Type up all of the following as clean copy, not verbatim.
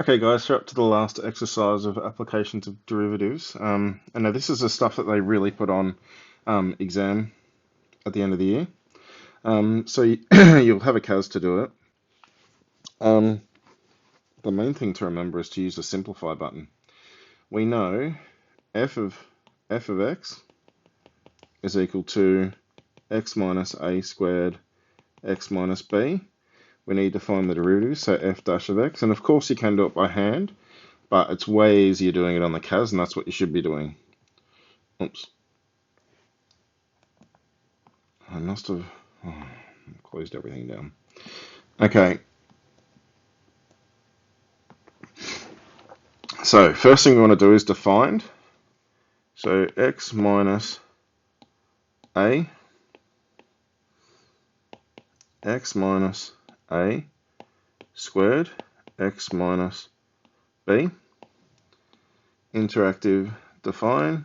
Okay, guys, we're up to the last exercise of applications of derivatives. I know this is the stuff that they really put on exam at the end of the year. You'll have a CAS to do it. Um, the main thing to remember is to use the simplify button. We know f of x is equal to x minus a squared x minus b. We need to find the derivative, so f dash of x. And of course you can do it by hand, but it's way easier doing it on the CAS, and that's what you should be doing. Oops. I must have closed everything down. Okay. So first thing we want to do is define. So x minus a, x minus a squared, x minus b. Interactive define.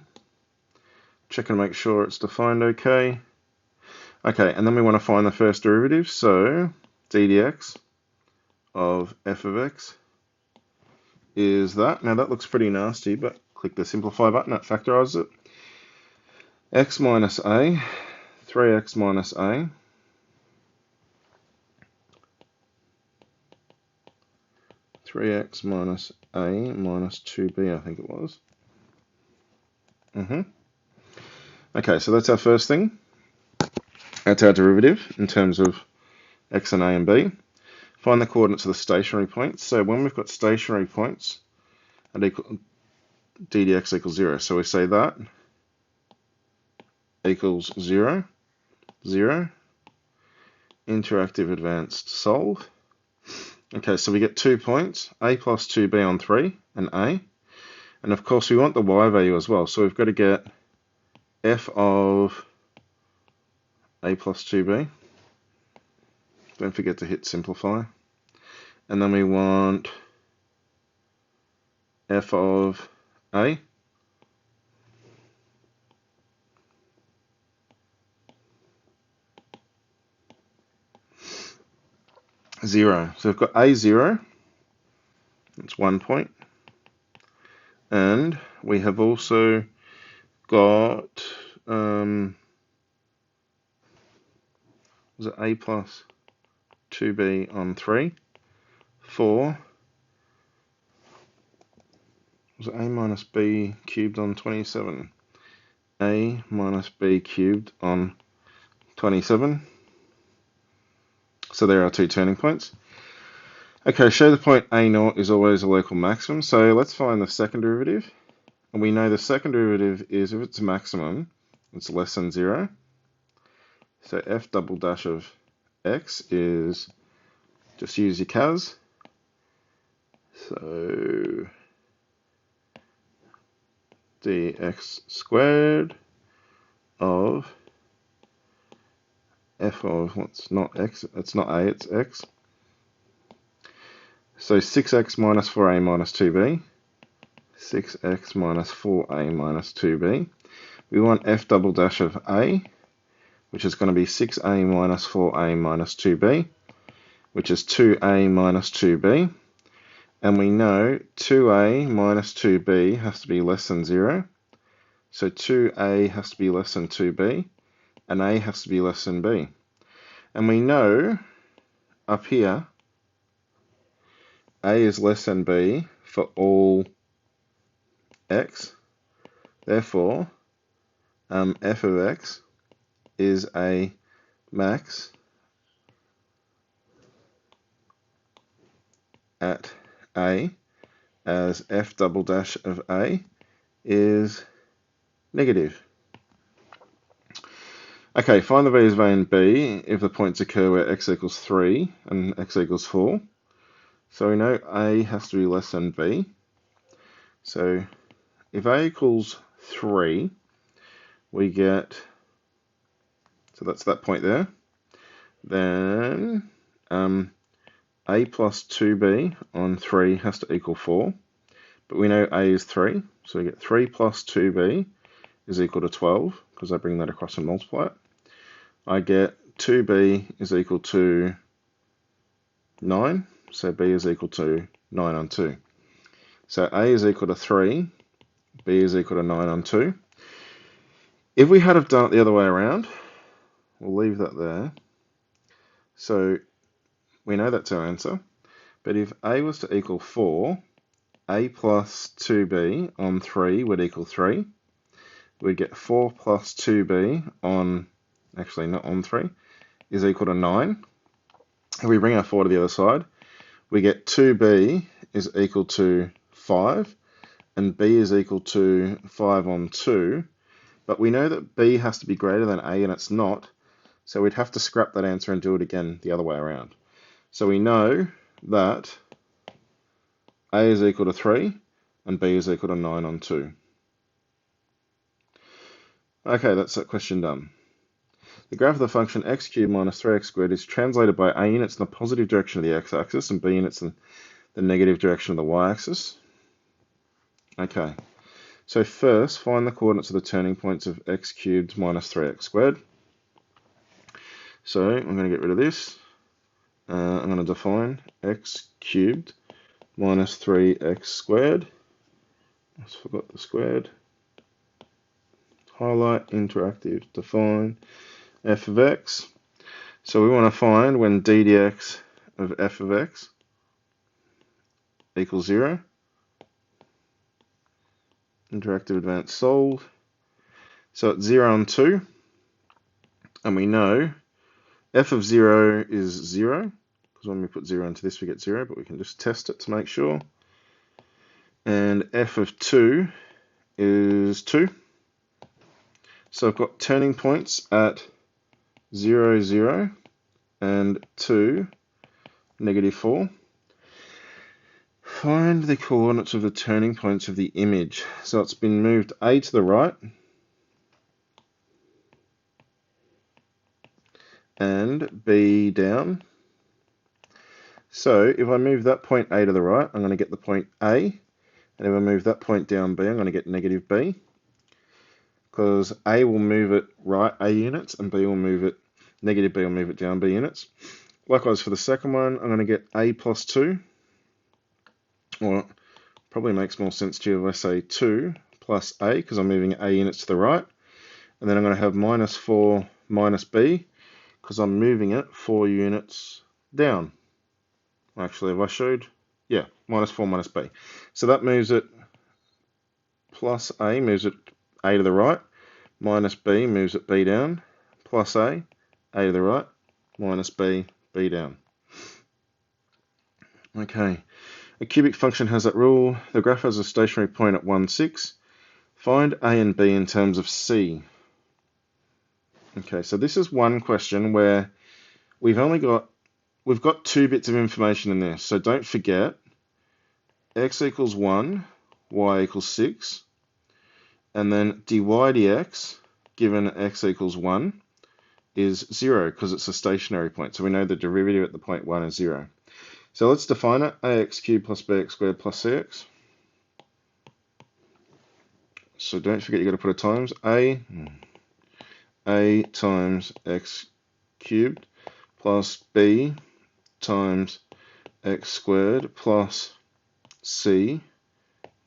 Check and make sure it's defined okay. Okay, and then we want to find the first derivative. So d dx of f of x is that. Now that looks pretty nasty, but click the simplify button, that factorizes it. X minus a, 3x minus a, 3x minus a minus 2b, I think it was. Okay, so that's our first thing. That's our derivative in terms of x and a and b. Find the coordinates of the stationary points. So when we've got stationary points, d dx equals 0. So we say that equals 0, 0. Interactive advanced solve. Okay, so we get 2 points, a plus 2b on 3, and a. And of course we want the y value as well, so we've got to get f of a plus 2b. Don't forget to hit simplify. And then we want f of a. Zero. So we've got a 0, that's 1 point. And we have also got, was it a plus 2b on 3, 4, was it a minus b cubed on 27? A minus b cubed on 27. So there are 2 turning points. Okay, show the point a0 is always a local maximum. So let's find the second derivative. And we know the second derivative is, if it's a maximum, it's less than 0. So f double dash of x is, just use your CAS. So dx squared of f of, what's not x, it's not a, it's x. So 6x minus 4a minus 2b, 6x minus 4a minus 2b. We want f double dash of a, which is going to be 6a minus 4a minus 2b, which is 2a minus 2b. And we know 2a minus 2b has to be less than 0. So 2a has to be less than 2b, and a has to be less than b. And we know up here, a is less than b for all x. Therefore, f of x is a max at a, as f double dash of a is negative. Okay, find the values of a and b if the points occur where x equals 3 and x equals 4. So we know a has to be less than b. So if a equals 3, we get, so that's that point there. Then a plus 2b on 3 has to equal 4. But we know a is 3, so we get 3 plus 2b is equal to 12, because I bring that across and multiply it. I get 2b is equal to 9, so b is equal to 9 on 2. So A is equal to 3, B is equal to 9 on 2. If we had have done it the other way around, we'll leave that there. So we know that's our answer. But if A was to equal 4, A plus 2B on 3 would equal 3. We'd get 4 plus 2B on, actually not on 3, is equal to 9. If we bring our 4 to the other side, we get 2B is equal to 5, and B is equal to 5 on 2. But we know that B has to be greater than A, and it's not. So we'd have to scrap that answer and do it again the other way around. So we know that A is equal to 3 and B is equal to 9 on 2. Okay, that's that question done. The graph of the function x cubed minus 3x squared is translated by A units in the positive direction of the x-axis and B units in the negative direction of the y-axis. Okay, so first find the coordinates of the turning points of x cubed minus 3x squared. So I'm going to get rid of this. I'm going to define x cubed minus 3x squared. I just forgot the squared. Highlight, interactive, define f of x. So we want to find when d dx of f of x equals 0. Interactive, advanced, solved. So it's 0 on 2. And we know f of 0 is 0. Because when we put 0 into this we get 0, but we can just test it to make sure. And f of 2 is 2. So I've got turning points at 0, 0, and 2, negative 4. Find the coordinates of the turning points of the image. So it's been moved A to the right and B down. So if I move that point A to the right, I'm going to get the point A. And if I move that point down B, I'm going to get negative B. Because A will move it right A units and B will move it, negative B will move it down B units. Likewise for the second one, I'm going to get A plus 2. Or probably makes more sense to you if I say 2 plus A, because I'm moving A units to the right. And then I'm going to have minus 4 minus B, because I'm moving it 4 units down. Actually, if I showed, yeah, minus 4 minus B. So that moves it plus A, moves it A to the right, minus B moves it B down, plus A to the right, minus B, B down. Okay, a cubic function has that rule. The graph has a stationary point at 1, 6. Find A and B in terms of C. Okay, so this is one question where we've got 2 bits of information in this. So don't forget, x equals 1, y equals 6, and then dy dx, given x equals 1, is 0, because it's a stationary point. So we know the derivative at the point 1 is 0. So let's define it, ax cubed plus bx squared plus cx. So don't forget you've got to put a times. A times x cubed plus b times x squared plus c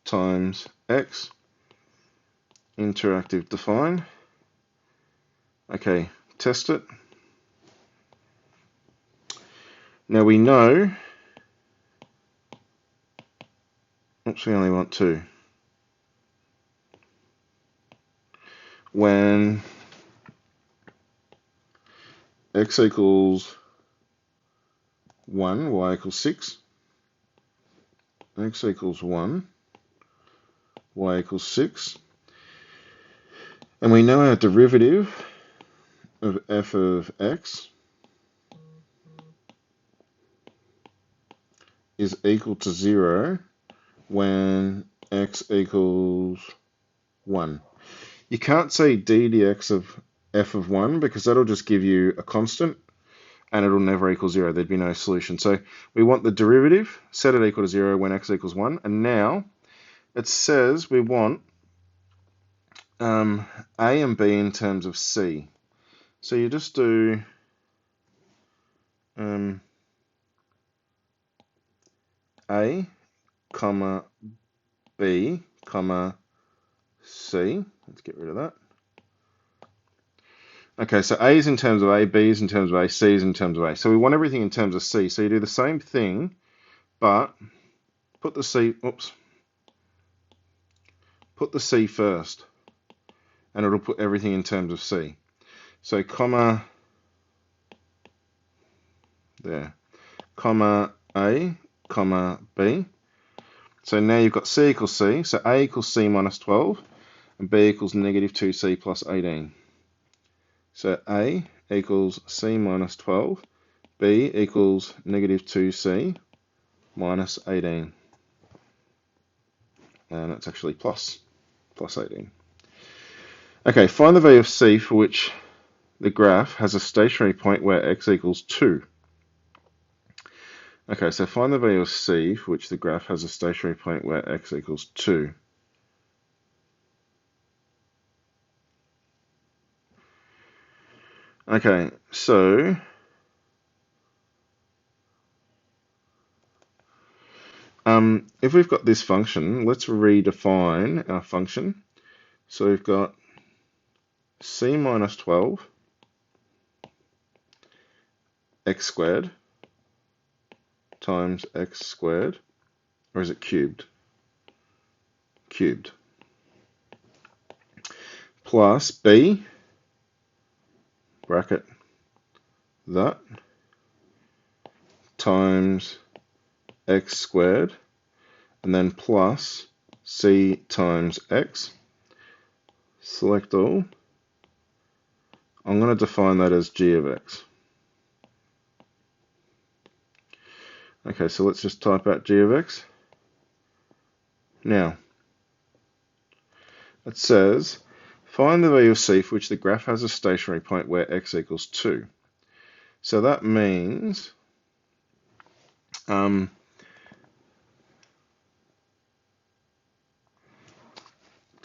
times x. Interactive, define. Okay, test it. Now we know, oops, we only want 2. When x equals 1, y equals 6, x equals 1, y equals 6, and we know our derivative of f of x is equal to 0 when x equals 1. You can't say d dx of f of 1 because that'll just give you a constant and it'll never equal 0. There'd be no solution. So we want the derivative, set it equal to 0 when x equals 1. And now it says we want A and B in terms of C. So you just do A comma, B, comma, C. Let's get rid of that. Okay, so A is in terms of A, B is in terms of A, C is in terms of A. So we want everything in terms of C. So you do the same thing, but put the C, put the C first, and it'll put everything in terms of C. So comma, there, comma A, comma B. So now you've got C equals C, so A equals C minus 12, and B equals negative 2C plus 18. So A equals C minus 12, B equals negative 2C minus 18. And it's actually plus 18. Okay, find the value of C for which the graph has a stationary point where x equals 2. Okay, so find the value of C for which the graph has a stationary point where x equals 2. Okay, so if we've got this function, let's redefine our function. So we've got C minus 12 x squared times x squared, or is it cubed? Cubed. Plus B, bracket that, times x squared, and then plus C times x. Select all. I'm going to define that as g of x. Okay, so let's just type out g of x. Now, it says, find the value of C for which the graph has a stationary point where x equals 2. So that means dx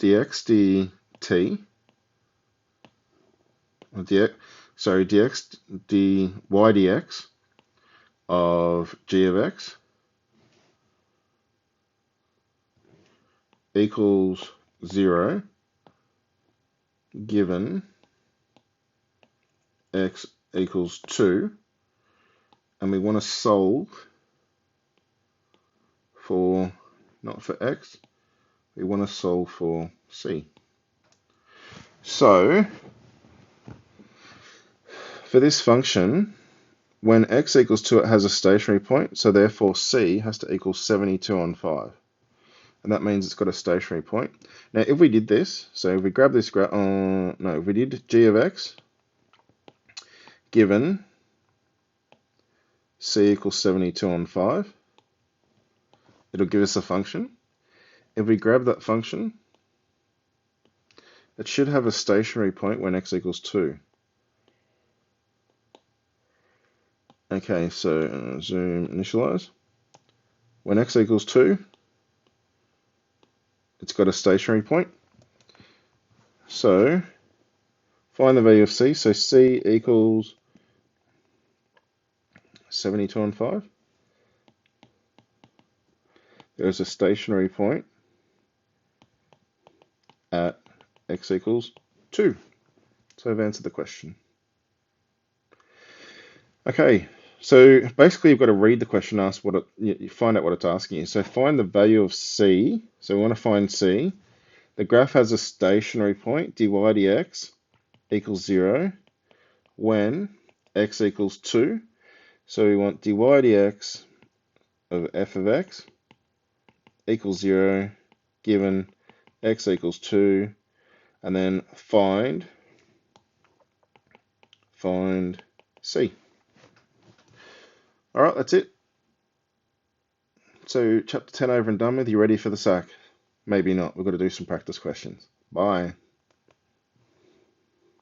dt, or dx dy dx of g of x equals 0 given x equals 2, and we want to solve for, not for x, we want to solve for C. So for this function, when x equals 2, it has a stationary point, so therefore C has to equal 72 on 5. And that means it's got a stationary point. Now if we did this, so if we grab this graph, if we did g of x given C equals 72 on 5, it'll give us a function. If we grab that function, it should have a stationary point when x equals 2. Okay, so zoom initialize. When x equals 2, it's got a stationary point. So find the value of C. So C equals 72 on 5. There's a stationary point at x equals 2. So I've answered the question. Okay, so basically you've got to read the question, ask what you find out what it's asking you. So find the value of C. So we want to find C. The graph has a stationary point, dy dx equals 0 when x equals 2. So we want dy dx of f of x equals 0 given x equals 2, and then find C. All right, that's it. So chapter 10 over and done with. You ready for the sack? Maybe not. We've got to do some practice questions. Bye.